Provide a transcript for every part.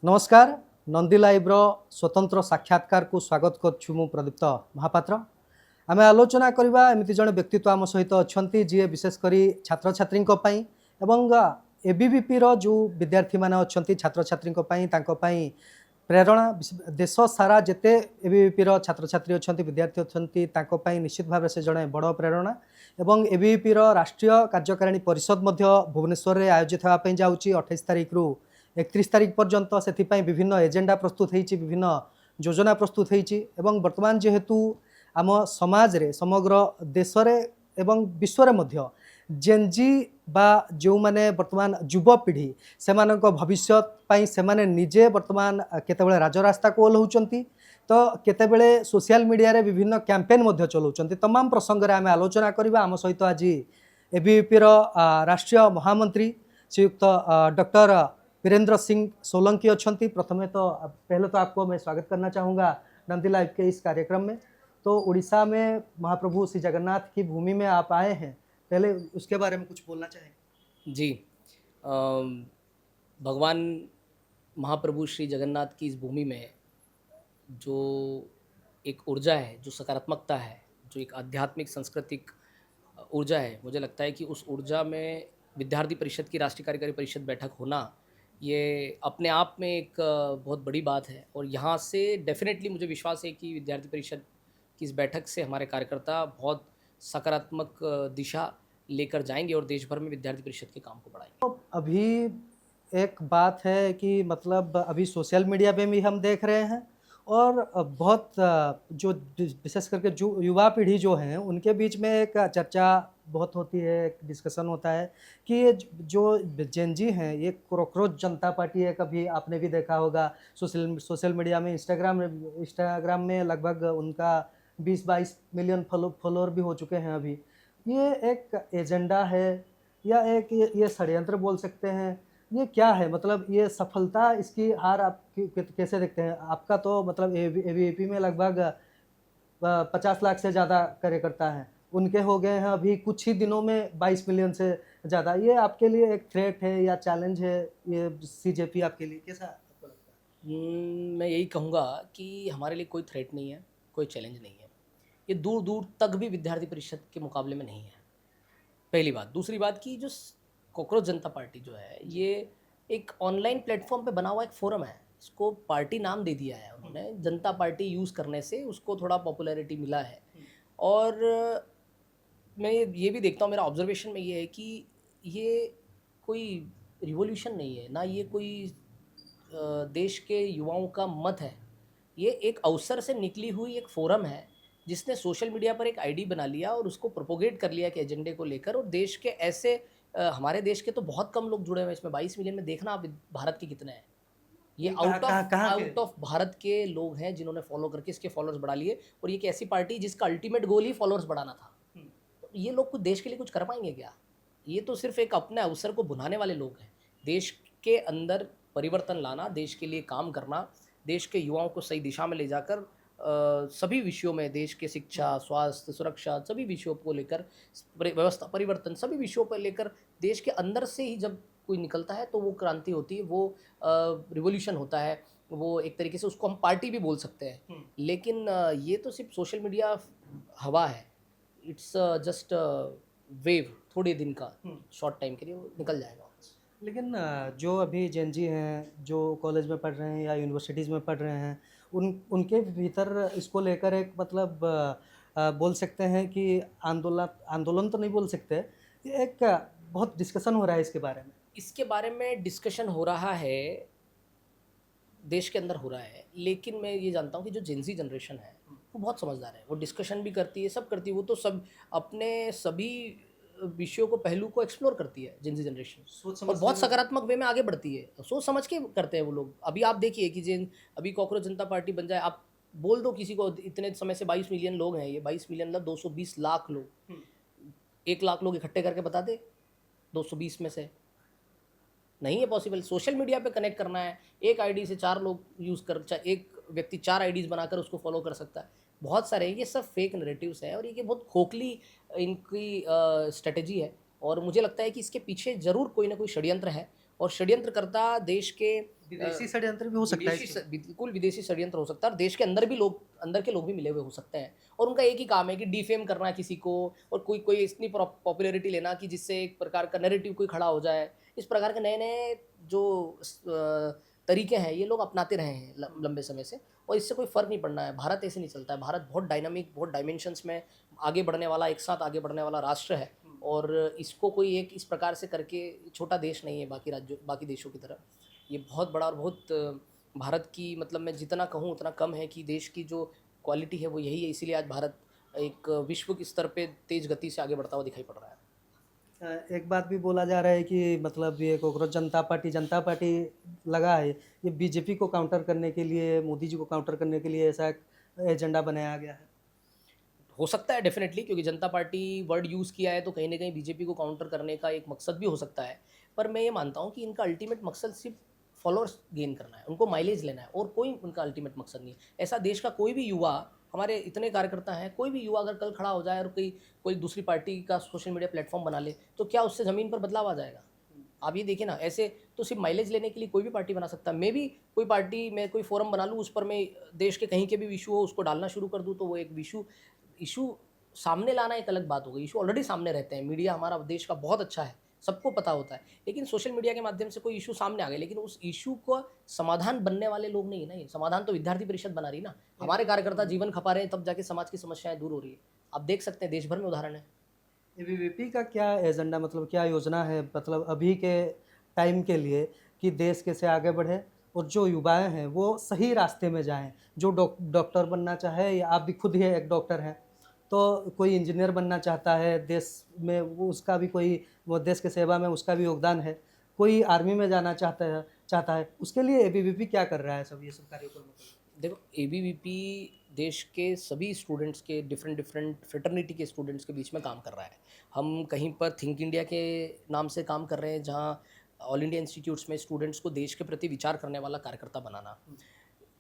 नमस्कार नंदी लाइव्र स्वतंत्र साक्षात्कार को स्वागत करूँ मु प्रदीप्त महापात्र। आम आलोचना करवा एमती जड़े व्यक्तित्व आम सहित अच्छा जी विशेषकर छात्र छात्री एवं एबीवीपी जो विद्यार्थी मान अच्छा छात्र छात्री प्रेरणा देश सारा जिते एबीवीपी छात्र छात्री अच्छा विद्यार्थी अच्छा निश्चित भाव से जड़े बड़ प्रेरणा एवं एबीवीपी राष्ट्रीय कार्यकारिणी परिषद भुवनेश्वर में आयोजित होगापी जाऊँगी 28 तारिख रु 31 तारिख पर्यंत से विभिन्न एजेंडा प्रस्तुत होती विभिन्न योजना प्रस्तुत होती वर्तमान जेहेतु आम समाज रे समग्र देश एवं विश्व मध्य जेनजी बा जो माने वर्तमान युवपीढ़ी से भविष्य से माने निजे वर्तमान केतेबेले राजरास्ता को ओल्हौचंती तो केतेबेले सोशल मीडिया रे विभिन्न कैंपेन चलाउचंती तमाम प्रसंग रे आमे आलोचना करबा। आम सहित आज एबीवीपी राष्ट्रीय महामंत्री श्रीयुक्त डॉक्टर वीरेंद्र सिंह सोलंकी अच्छी। प्रथमे तो पहले तो आपको मैं स्वागत करना चाहूँगा नंदी लाइव के इस कार्यक्रम में। तो उड़ीसा में महाप्रभु श्री जगन्नाथ की भूमि में आप आए हैं, पहले उसके बारे में कुछ बोलना चाहेंगे? जी, भगवान महाप्रभु श्री जगन्नाथ की इस भूमि में जो एक ऊर्जा है, जो सकारात्मकता है, जो एक आध्यात्मिक सांस्कृतिक ऊर्जा है, मुझे लगता है कि उस ऊर्जा में विद्यार्थी परिषद की राष्ट्रीय कार्यकारी परिषद बैठक होना ये अपने आप में एक बहुत बड़ी बात है। और यहाँ से डेफिनेटली मुझे विश्वास है कि विद्यार्थी परिषद की इस बैठक से हमारे कार्यकर्ता बहुत सकारात्मक दिशा लेकर जाएंगे और देश भर में विद्यार्थी परिषद के काम को बढ़ाएंगे। तो अभी एक बात है कि मतलब अभी सोशल मीडिया पे भी हम देख रहे हैं और बहुत जो विशेष करके जो युवा पीढ़ी जो हैं उनके बीच में एक चर्चा बहुत होती है, एक डिस्कशन होता है कि ये जो जेनजी हैं ये कॉकरोच जनता पार्टी है। कभी आपने भी देखा होगा सोशल मीडिया में, इंस्टाग्राम में लगभग उनका 20-22 मिलियन फॉलोअर भी हो चुके हैं। अभी ये एक एजेंडा है या एक ये षड्यंत्र बोल सकते हैं, ये क्या है? मतलब ये सफलता इसकी हार आप कैसे देखते हैं? आपका तो मतलब एबीवीपी में लगभग 50 लाख से ज़्यादा कार्यकर्ता हैं, उनके हो गए हैं अभी कुछ ही दिनों में 22 मिलियन से ज़्यादा। ये आपके लिए एक थ्रेट है या चैलेंज है ये सीजेपी आपके लिए, कैसा आपको लगता है? मैं यही कहूँगा कि हमारे लिए कोई थ्रेट नहीं है, कोई चैलेंज नहीं है। ये दूर दूर तक भी विद्यार्थी परिषद के मुकाबले में नहीं है, पहली बात। दूसरी बात कि जो कॉकरोच जनता पार्टी जो है ये एक ऑनलाइन प्लेटफॉर्म पे बना हुआ एक फोरम है। इसको पार्टी नाम दे दिया है उन्होंने, जनता पार्टी यूज़ करने से उसको थोड़ा पॉपुलैरिटी मिला है। और मैं ये भी देखता हूँ, मेरा ऑब्जर्वेशन में ये है कि ये कोई रिवॉल्यूशन नहीं है, ना ये कोई देश के युवाओं का मत है। ये एक अवसर से निकली हुई एक फोरम है जिसने सोशल मीडिया पर एक आईडी बना लिया और उसको प्रोपोगेट कर लिया कि एजेंडे को लेकर। और देश के ऐसे हमारे देश के तो बहुत कम लोग जुड़े हुए हैं इसमें, 22 मिलियन में। देखना आप भारत के कितने हैं। ये आउट ऑफ भारत के लोग हैं जिन्होंने फॉलो करके इसके फॉलोअर्स बढ़ा लिए। और ये एक ऐसी पार्टी जिसका अल्टीमेट गोल ही फॉलोअर्स बढ़ाना था। तो ये लोग कुछ देश के लिए कुछ कर पाएंगे क्या? ये तो सिर्फ एक अपने अवसर को भुनाने वाले लोग हैं। देश के अंदर परिवर्तन लाना, देश के लिए काम करना, देश के युवाओं को सही दिशा में ले जाकर सभी विषयों में, देश के शिक्षा, स्वास्थ्य, सुरक्षा, सभी विषयों को लेकर, व्यवस्था परिवर्तन, सभी विषयों पर लेकर देश के अंदर से ही जब कोई निकलता है तो वो क्रांति होती है, वो रिवॉल्यूशन होता है। वो एक तरीके से उसको हम पार्टी भी बोल सकते हैं। लेकिन ये तो सिर्फ सोशल मीडिया हवा है। इट्स जस्ट वेव, थोड़े दिन का, शॉर्ट टाइम के लिए वो निकल जाएगा। लेकिन जो अभी जेनजी हैं, जो कॉलेज में पढ़ रहे हैं या यूनिवर्सिटीज़ में पढ़ रहे हैं, उनके भीतर इसको लेकर एक मतलब बोल सकते हैं कि आंदोलन तो नहीं बोल सकते, ये एक बहुत डिस्कशन हो रहा है इसके बारे में। इसके बारे में डिस्कशन हो रहा है, देश के अंदर हो रहा है। लेकिन मैं ये जानता हूँ कि जो जेनजी जनरेशन है वो बहुत समझदार है, वो डिस्कशन भी करती है, सब करती है। वो तो सब अपने सभी विषयों को, पहलू को एक्सप्लोर करती है जेनजी जनरेशन, और बहुत सकारात्मक वे में आगे बढ़ती है। सोच समझ के करते हैं वो लोग। अभी आप देखिए कि अभी कॉकरोच जनता पार्टी बन जाए, आप बोल दो किसी को, इतने समय से 22 मिलियन लोग हैं, ये 22 मिलियन मतलब 220 लाख लोग, 1 लाख लोग इकट्ठे करके बता दे 220 में से। नहीं है पॉसिबल। सोशल मीडिया पे कनेक्ट करना है, एक आईडी से 4 लोग यूज़ कर, एक व्यक्ति 4 आईडीज़ बनाकर उसको फॉलो कर सकता है। बहुत सारे, ये सब फेक नैरेटिव्स हैं और ये बहुत खोखली इनकी स्ट्रेटजी है। और मुझे लगता है कि इसके पीछे ज़रूर कोई ना कोई षड्यंत्र है और षड्यंत्रकर्ता देश के विदेशी षड्यंत्र भी हो सकता है इसमें। बिल्कुल विदेशी षड्यंत्र हो सकता है और देश के अंदर भी लोग, अंदर के लोग भी मिले हुए हो सकते हैं और उनका एक ही काम है कि डिफेम करना किसी को और कोई कोई इतनी पॉपुलैरिटी लेना कि जिससे एक प्रकार का नैरेटिव कोई खड़ा हो जाए। इस प्रकार के नए नए जो तरीके हैं ये लोग अपनाते रहे हैं लंबे समय से और इससे कोई फ़र्क नहीं पड़ना है। भारत ऐसे नहीं चलता है। भारत बहुत डायनामिक, बहुत डायमेंशंस में आगे बढ़ने वाला, एक साथ आगे बढ़ने वाला राष्ट्र है और इसको कोई एक इस प्रकार से करके, छोटा देश नहीं है बाकी राज्यों, बाकी देशों की तरह। ये बहुत बड़ा और बहुत भारत की, मतलब मैं जितना कहूँ उतना कम है कि देश की जो क्वालिटी है वो यही है। इसीलिए आज भारत एक विश्व के स्तर पे तेज़ गति से आगे बढ़ता हुआ दिखाई पड़ रहा है। एक बात भी बोला जा रहा है कि मतलब ये कॉकरोच जनता पार्टी लगा है, ये बीजेपी को काउंटर करने के लिए, मोदी जी को काउंटर करने के लिए ऐसा एक एजेंडा बनाया गया है। हो सकता है डेफिनेटली, क्योंकि जनता पार्टी वर्ड यूज़ किया है तो कहीं न कहीं बीजेपी को काउंटर करने का एक मकसद भी हो सकता है। पर मैं ये मानता हूँ कि इनका अल्टीमेट मकसद सिर्फ़ फॉलोअर्स गेन करना है, उनको माइलेज लेना है और कोई उनका अल्टीमेट मकसद नहीं है। ऐसा देश का कोई भी युवा, हमारे इतने कार्यकर्ता हैं, कोई भी युवा अगर कल खड़ा हो जाए और कोई कोई दूसरी पार्टी का सोशल मीडिया प्लेटफ़ॉर्म बना ले, तो क्या उससे ज़मीन पर बदलाव आ जाएगा? आप ये देखिए ना, ऐसे तो सिर्फ माइलेज लेने के लिए कोई भी पार्टी बना सकता है। मैं भी कोई पार्टी में कोई फोरम बना लूँ, उस पर मैं देश के कहीं के भी इशू हो उसको डालना शुरू कर दूँ, तो वो एक इशू इशू सामने लाना एक अलग बात हो गई। इशू ऑलरेडी सामने रहते हैं, मीडिया हमारा देश का बहुत अच्छा है, सबको पता होता है। लेकिन सोशल मीडिया के माध्यम से कोई इशू सामने आ गए, लेकिन उस इशू का समाधान बनने वाले लोग नहीं है ना। ये समाधान तो विद्यार्थी परिषद बना रही है ना। हमारे कार्यकर्ता जीवन खपा रहे हैं, तब जाके समाज की समस्याएं दूर हो रही है। आप देख सकते हैं, देश भर में उदाहरण है। एबीवीपी का क्या एजेंडा, मतलब क्या योजना है, मतलब अभी के टाइम के लिए कि देश कैसे आगे बढ़े और जो युवाएं हैं वो सही रास्ते में जाएं, जो डॉक्टर बनना चाहे, या आप भी खुद ही एक डॉक्टर हैं, तो कोई इंजीनियर बनना चाहता है देश में, वो उसका भी कोई, वो देश के सेवा में उसका भी योगदान है, कोई आर्मी में जाना चाहता है, उसके लिए एबीवीपी क्या कर रहा है, सब ये सब कार्यक्रम। देखो, एबीवीपी देश के सभी स्टूडेंट्स के, डिफरेंट डिफरेंट फ्रेटर्निटी के स्टूडेंट्स के बीच में काम कर रहा है। हम कहीं पर थिंक इंडिया के नाम से काम कर रहे हैं, जहाँ ऑल इंडिया इंस्टीट्यूट्स में स्टूडेंट्स को देश के प्रति विचार करने वाला कार्यकर्ता बनाना।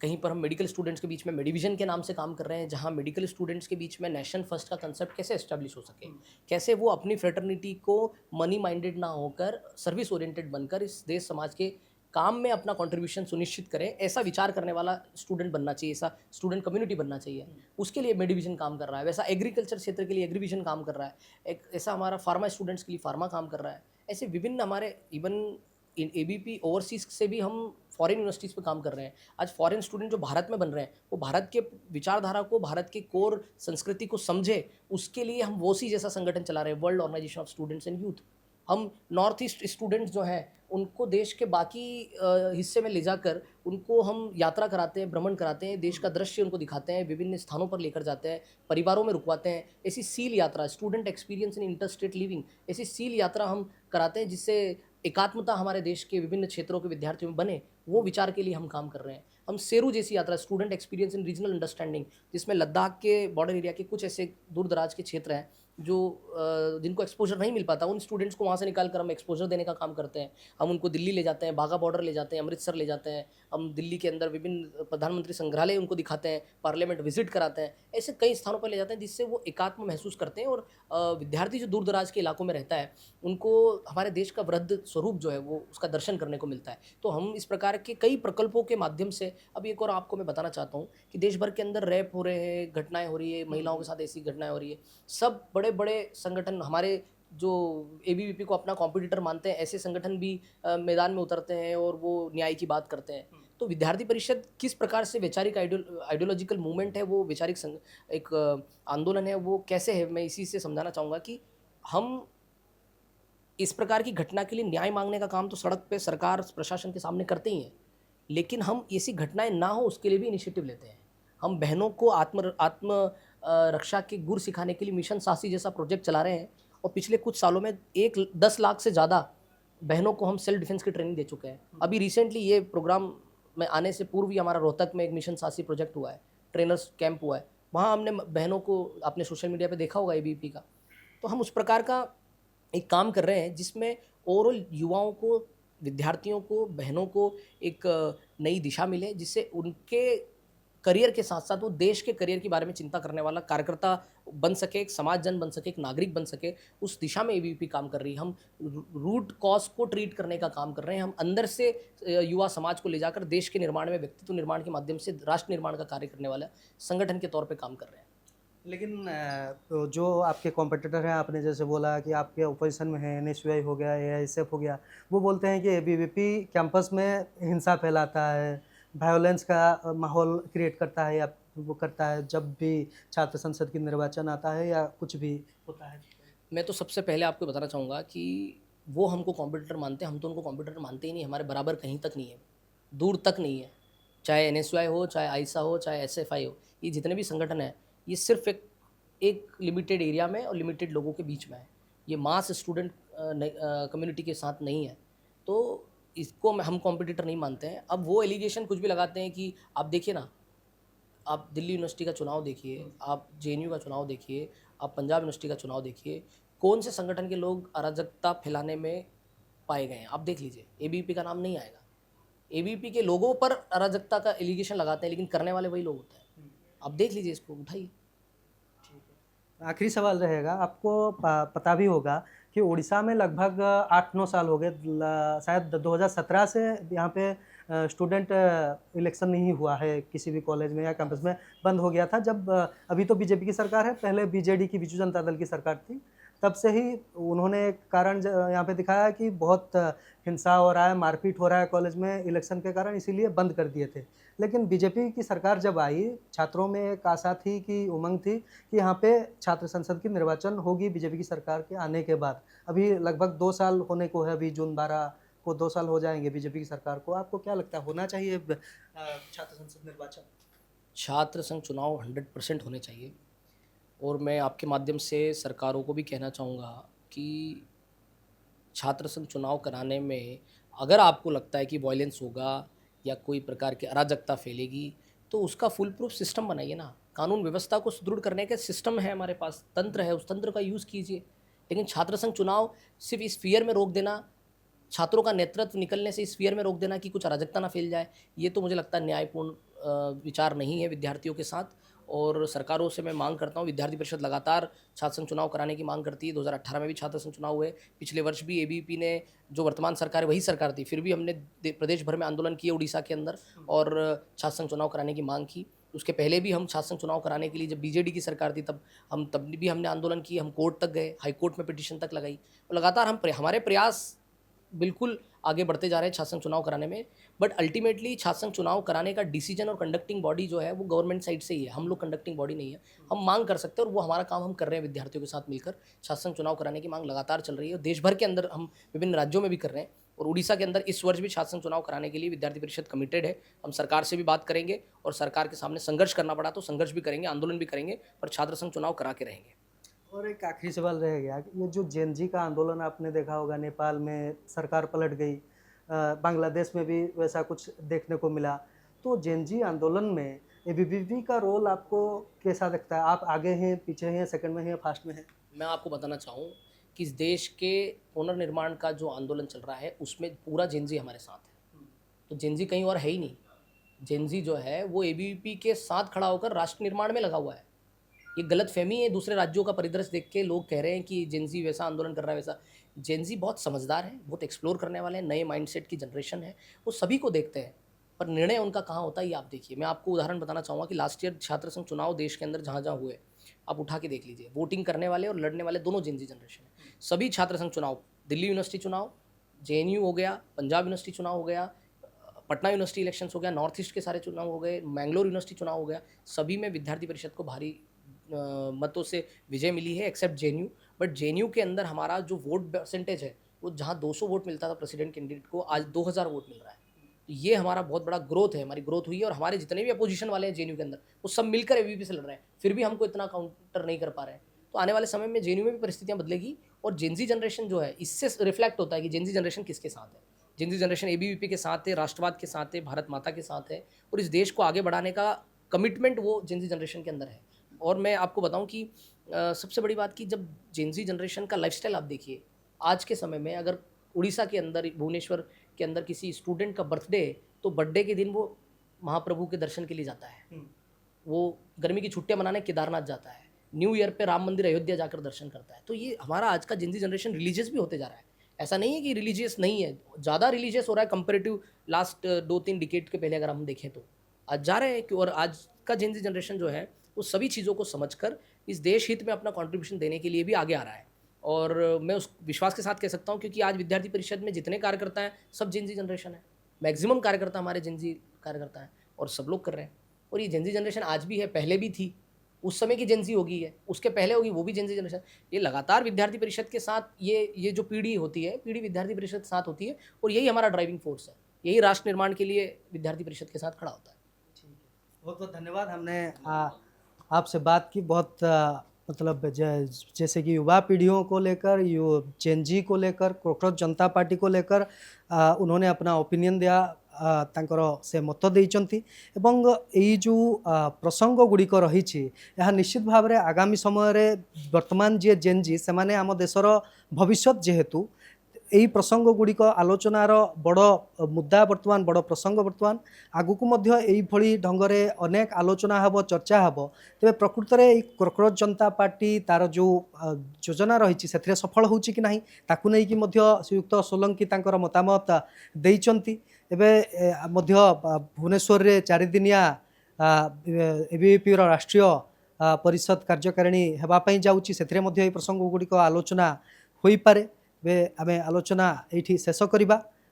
कहीं पर हम मेडिकल स्टूडेंट्स के बीच में मेडिविजन के नाम से काम कर रहे हैं, जहाँ मेडिकल स्टूडेंट्स के बीच में नेशन फर्स्ट का कंसेप्ट कैसे एस्टेब्लिश हो सके, कैसे वो अपनी फ्रेटर्निटी को मनी माइंडेड ना होकर सर्विस ओरिएंटेड बनकर इस देश समाज के काम में अपना कंट्रीब्यूशन सुनिश्चित करें, ऐसा विचार करने वाला स्टूडेंट बनना चाहिए, ऐसा स्टूडेंट कम्युनिटी बनना चाहिए। उसके लिए मेडिविजन काम कर रहा है, वैसा एग्रीकल्चर क्षेत्र के लिए एग्रीविजन काम कर रहा है, एक ऐसा हमारा फार्मा स्टूडेंट्स के लिए फार्मा काम कर रहा है। ऐसे विभिन्न हमारे, इवन इन एबीपी ओवरसीज़ से भी हम फॉरेन यूनिवर्सिटीज़ पे काम कर रहे हैं। आज फॉरेन स्टूडेंट जो भारत में बन रहे हैं, वो भारत के विचारधारा को, भारत के कोर संस्कृति को समझे, उसके लिए हम वोसी जैसा संगठन चला रहे हैं, world organisation of students and youth. हम नॉर्थ ईस्ट स्टूडेंट्स जो हैं उनको देश के बाकी हिस्से में ले जाकर उनको हम यात्रा कराते हैं, भ्रमण कराते हैं, देश का दृश्य उनको दिखाते हैं, विभिन्न स्थानों पर लेकर जाते हैं, परिवारों में रुकवाते हैं। ऐसी सील यात्रा, student experience in inter state living, ऐसी सील यात्रा हम कराते हैं जिससे एकात्मता हमारे देश के विभिन्न क्षेत्रों के विद्यार्थियों में बने। वो विचार के लिए हम काम कर रहे हैं। हम सेरू जैसी यात्रा, student experience in regional understanding, जिसमें लद्दाख के बॉर्डर एरिया के कुछ ऐसे दूर दराज के क्षेत्र हैं जो जिनको एक्सपोजर नहीं मिल पाता, उन स्टूडेंट्स को वहाँ से निकाल कर हम एक्सपोजर देने का काम करते हैं। हम उनको दिल्ली ले जाते हैं, बाघा बॉर्डर ले जाते हैं, अमृतसर ले जाते हैं। हम दिल्ली के अंदर विभिन्न प्रधानमंत्री संग्रहालय उनको दिखाते हैं, पार्लियामेंट विजिट कराते हैं। ऐसे कई स्थानों पर ले जाते हैं जिससे वो एकात्म महसूस करते हैं और विद्यार्थी जो दूर दराज के इलाकों में रहता है, उनको हमारे देश का वृद्ध स्वरूप जो है वो उसका दर्शन करने को मिलता है। तो हम इस प्रकार के कई प्रकल्पों के माध्यम से, अभी एक और आपको मैं बताना चाहता हूँ कि देश भर के अंदर रैप हो रहे हैं, घटनाएं हो रही है, महिलाओं के साथ ऐसी घटनाएं हो रही है। सब बड़े बड़े संगठन हमारे जो एबीवीपी को अपना कॉम्पिटिटर मानते हैं, ऐसे संगठन भी मैदान में उतरते हैं और वो न्याय की बात करते हैं। तो विद्यार्थी परिषद किस प्रकार से वैचारिक आइडियोलॉजिकल मूवमेंट है, वो वैचारिक एक आंदोलन है, वो कैसे है, मैं इसी से समझाना चाहूँगा कि हम इस प्रकार की घटना के लिए न्याय मांगने का काम तो सड़क पे सरकार प्रशासन के सामने करते ही हैं, लेकिन हम ऐसी घटनाएं ना हो उसके लिए भी इनिशिएटिव लेते हैं। हम बहनों को आत्म रक्षा के गुर सिखाने के लिए मिशन साहसी जैसा प्रोजेक्ट चला रहे हैं और पिछले कुछ सालों में 10 लाख से ज़्यादा बहनों को हम सेल्फ डिफेंस की ट्रेनिंग दे चुके हैं। अभी रिसेंटली ये प्रोग्राम में आने से पूर्व ही हमारा रोहतक में एक मिशन साहसी प्रोजेक्ट हुआ है, ट्रेनर्स कैंप हुआ है, वहाँ हमने बहनों को, आपने सोशल मीडिया पे देखा होगा एबीवीपी का, तो हम उस प्रकार का एक काम कर रहे हैं जिसमें ओवरऑल युवाओं को, विद्यार्थियों को, बहनों को एक नई दिशा मिले, जिससे उनके करियर के साथ साथ वो देश के करियर के बारे में चिंता करने वाला कार्यकर्ता बन सके, एक समाजजन बन सके, एक नागरिक बन सके, उस दिशा में एबीवीपी काम कर रही है। हम रूट कॉज को ट्रीट करने का काम कर रहे हैं। हम अंदर से युवा समाज को ले जाकर देश के निर्माण में, व्यक्तित्व निर्माण के माध्यम से राष्ट्र निर्माण का कार्य करने वाला संगठन के तौर पे काम कर रहे हैं। लेकिन तो जो आपके कॉम्पिटिटर हैं, आपने जैसे बोला कि आपके ओपोजिशन में है, एनएसयूआई हो गया, एआईएसएफ हो गया, वो बोलते हैं कि एबीवीपी कैंपस में हिंसा फैलाता है, वायोलेंस का माहौल क्रिएट करता है, या वो करता है जब भी छात्र संसद की निर्वाचन आता है या कुछ भी होता है। मैं तो सबसे पहले आपको बताना चाहूँगा कि वो हमको कॉम्पिटिटर मानते हैं, हम तो उनको कॉम्पिटिटर मानते ही नहीं। हमारे बराबर कहीं तक नहीं है, दूर तक नहीं है। चाहे एनएसयूआई हो, चाहे आइसा हो, चाहे एसएफआई हो, ये जितने भी संगठन हैं, ये सिर्फ एक एक लिमिटेड एरिया में और लिमिटेड लोगों के बीच में है। ये मास स्टूडेंट कम्युनिटी के साथ नहीं है। तो इसको हम कॉम्पिटिटर नहीं मानते हैं। अब वो एलिगेशन कुछ भी लगाते हैं कि आप देखिए ना, आप दिल्ली यूनिवर्सिटी का चुनाव देखिए, आप जेएनयू का चुनाव देखिए, आप पंजाब यूनिवर्सिटी का चुनाव देखिए, कौन से संगठन के लोग अराजकता फैलाने में पाए गए हैं, आप देख लीजिए, एबीवीपी का नाम नहीं आएगा। एबीवीपी के लोगों पर अराजकता का एलिगेशन लगाते हैं, लेकिन करने वाले वही लोग होते हैं। आप देख लीजिए, इसको उठाइए। आखिरी सवाल रहेगा, आपको पता भी होगा कि उड़ीसा में लगभग 8-9 साल हो गए, शायद 2017 से यहाँ पे स्टूडेंट इलेक्शन नहीं हुआ है किसी भी कॉलेज में या कैंपस में, बंद हो गया था। जब अभी तो बीजेपी की सरकार है, पहले बीजेडी की, बिजू जनता दल की सरकार थी, तब से ही उन्होंने कारण यहाँ पे दिखाया कि बहुत हिंसा हो रहा है, मारपीट हो रहा है कॉलेज में इलेक्शन के कारण, इसीलिए बंद कर दिए थे। लेकिन बीजेपी की सरकार जब आई, छात्रों में एक आशा थी, कि उमंग थी कि यहाँ पे छात्र संसद की निर्वाचन होगी बीजेपी की सरकार के आने के बाद। अभी लगभग 2 साल होने को है, अभी जून 12 को 2 साल हो जाएंगे बीजेपी की सरकार को। आपको क्या लगता है, होना चाहिए छात्र संसद निर्वाचन? छात्र संघ चुनाव 100% होने चाहिए। और मैं आपके माध्यम से सरकारों को भी कहना चाहूँगा कि छात्र संघ चुनाव कराने में अगर आपको लगता है कि वायलेंस होगा या कोई प्रकार की अराजकता फैलेगी, तो उसका फुल प्रूफ सिस्टम बनाइए ना। कानून व्यवस्था को सुदृढ़ करने के सिस्टम है हमारे पास, तंत्र है, उस तंत्र का यूज़ कीजिए। लेकिन छात्र संघ चुनाव सिर्फ इस फियर में रोक देना, छात्रों का नेतृत्व निकलने से इस फियर में रोक देना कि कुछ अराजकता ना फैल जाए, ये तो मुझे लगता है न्यायपूर्ण विचार नहीं है विद्यार्थियों के साथ। और सरकारों से मैं मांग करता हूँ, विद्यार्थी परिषद लगातार छात्र संघ चुनाव कराने की मांग करती है। 2018 में भी छात्र संघ चुनाव हुए, पिछले वर्ष भी एबीवीपी ने, जो वर्तमान सरकार है वही सरकार थी, फिर भी हमने प्रदेश भर में आंदोलन किए उड़ीसा के अंदर और छात्र संघ चुनाव कराने की मांग की। उसके पहले भी हम छात्र संघ चुनाव कराने के लिए, जब बीजेडी की सरकार थी तब भी हमने आंदोलन किए, हम कोर्ट तक गए, हाई कोर्ट में पिटीशन तक लगाई। लगातार हमारे प्रयास बिल्कुल आगे बढ़ते जा रहे हैं छात्र संघ चुनाव कराने में। बट अल्टीमेटली छात्र संघ चुनाव कराने का डिसीजन और कंडक्टिंग बॉडी जो है वो गवर्नमेंट साइड से ही है, हम लोग कंडक्टिंग बॉडी नहीं है। हम मांग कर सकते हैं और वो हमारा काम हम कर रहे हैं, विद्यार्थियों के साथ मिलकर छात्र संघ चुनाव कराने की मांग लगातार चल रही है। और देश भर के अंदर हम विभिन्न राज्यों में भी कर रहे हैं, और उड़ीसा के अंदर इस वर्ष भी छात्र संघ चुनाव कराने के लिए विद्यार्थी परिषद कमिटेड है। हम सरकार से भी बात करेंगे, और सरकार के सामने संघर्ष करना पड़ा तो संघर्ष भी करेंगे, आंदोलन भी करेंगे, पर छात्र संघ चुनाव करा के रहेंगे। और एक आखिरी सवाल रह गया कि ये जो जेनजी का आंदोलन आपने देखा होगा, नेपाल में सरकार पलट गई, बांग्लादेश में भी वैसा कुछ देखने को मिला, तो जेनजी आंदोलन में एबीवीपी का रोल आपको कैसा लगता है? आप आगे हैं, पीछे हैं, सेकंड में हैं, फास्ट में हैं? मैं आपको बताना चाहूँ कि इस देश के पुनर्निर्माण का जो आंदोलन चल रहा है उसमें पूरा जेनजी हमारे साथ है। तो जेनजी कहीं और है ही नहीं। जेनजी जो है वो एबीवीपी के साथ खड़ा होकर राष्ट्र निर्माण में लगा हुआ है। ये गलतफहमी है, दूसरे राज्यों का परिदृश्य देख के लोग कह रहे हैं कि जेनजी वैसा आंदोलन कर रहा है वैसा। जेनजी बहुत समझदार है, बहुत एक्सप्लोर करने वाले हैं, नए माइंडसेट की जनरेशन है, वो सभी को देखते हैं, पर निर्णय उनका कहाँ होता है ये आप देखिए। मैं आपको उदाहरण बताना चाहूँगा कि लास्ट ईयर छात्र संघ चुनाव देश के अंदर जहाँ जहाँ हुए, आप उठा के देख लीजिए, वोटिंग करने वाले और लड़ने वाले दोनों जेनजी जनरेशन है। सभी छात्र संघ चुनाव, दिल्ली यूनिवर्सिटी चुनाव, जेएनयू हो गया, पंजाब यूनिवर्सिटी चुनाव हो गया, पटना यूनिवर्सिटी इलेक्शंस हो गया, नॉर्थ ईस्ट के सारे चुनाव हो गए, मैंगलोर यूनिवर्सिटी चुनाव हो गया, सभी में विद्यार्थी परिषद को भारी मतों से विजय मिली है, एक्सेप्ट जेएनयू। बट जेएनयू के अंदर हमारा जो वोट परसेंटेज है, वो जहाँ 200 वोट मिलता था प्रेसिडेंट कैंडिडेट को, आज 2000 वोट मिल रहा है। तो ये हमारा बहुत बड़ा ग्रोथ है, हमारी ग्रोथ हुई है। और हमारे जितने भी अपोजिशन वाले हैं जेएनयू के अंदर, वो सब मिलकर एबीवीपी से लड़ रहे हैं, फिर भी हमको इतना काउंटर नहीं कर पा रहे हैं। तो आने वाले समय में जेएनयू में भी परिस्थितियाँ बदलेगी, और जेनजी जनरेशन जो है, इससे रिफ्लेक्ट होता है कि जेनजी जनरेशन किसके साथ है। जेनजी जनरेशन एबीवीपी के साथ है, राष्ट्रवाद के साथ है, भारत माता के साथ है, और इस देश को आगे बढ़ाने का कमिटमेंट वो जेनजी जनरेशन के अंदर है। और मैं आपको बताऊं कि सबसे बड़ी बात कि जब जेनजी जनरेशन का लाइफस्टाइल आप देखिए, आज के समय में अगर उड़ीसा के अंदर, भुवनेश्वर के अंदर किसी स्टूडेंट का बर्थडे है, तो बर्थडे के दिन वो महाप्रभु के दर्शन के लिए जाता है, वो गर्मी की छुट्टियां मनाने केदारनाथ जाता है, न्यू ईयर पे राम मंदिर अयोध्या जाकर दर्शन करता है। तो ये हमारा आज का जिंजी जनरेशन रिलीजियस भी होते जा रहा है। ऐसा नहीं है कि रिलीजियस नहीं है, ज़्यादा रिलीजियस हो रहा है कंपेरेटिव लास्ट 2-3 डिकेड के पहले अगर हम देखें तो आज जा रहे हैं कि, और आज का जिंजी जनरेशन जो है वो सभी चीज़ों को समझकर इस देश हित में अपना कंट्रीब्यूशन देने के लिए भी आगे आ रहा है। और मैं उस विश्वास के साथ कह सकता हूँ, क्योंकि आज विद्यार्थी परिषद में जितने कार्यकर्ता हैं सब जिंजी जनरेशन है, मैक्सिमम कार्यकर्ता हमारे जिंजी कार्यकर्ता हैं और सब लोग कर रहे हैं। और ये जेंजी जनरेशन आज भी है, पहले भी थी, उस समय की जेंजी होगी है, उसके पहले होगी वो भी जेंजी जनरेशन। ये लगातार विद्यार्थी परिषद के साथ ये जो पीढ़ी होती है, पीढ़ी विद्यार्थी परिषद के साथ होती है, और यही हमारा ड्राइविंग फोर्स है, यही राष्ट्र निर्माण के लिए विद्यार्थी परिषद के साथ खड़ा होता है। बहुत बहुत धन्यवाद। हमने आपसे बात की, बहुत मतलब जैसे कि युवा पीढ़ियों को लेकर, जेनजी को लेकर, कॉकरोच जनता पार्टी को लेकर उन्होंने अपना ओपिनियन दिया, तांकर से मत देइचंती। एवं यही जो प्रसंग गुड़िक रही निश्चित भाव में आगामी समय रे वर्तमान जी जेनजी से माने आम देशर भविष्य जेहेतु यही प्रसंग गुड़िक आलोचनार बड़ मुद्दा, वर्तमान बड़ प्रसंग, वर्तमान आगु को मध्य यही भली ढंगरे अनेक आलोचना हब, चर्चा हब। तेरे प्रकृत में कॉकरोच जनता पार्टी तार जो योजना रही से सफल हो कि नहीं ताकू नहीं कि श्रीयुक्त सोलंकी तांकर मतामत देइचंती। एबे मध्य भुवनेश्वर रे 4 दिनिया एबीवीपी राष्ट्रीय परिषद कार्यकारिणी हेबापई जाउची, सेथिरे मध्य प्रसंग गुड़िक आलोचना होई पारे। आमे आलोचना एठी शेष करिबा।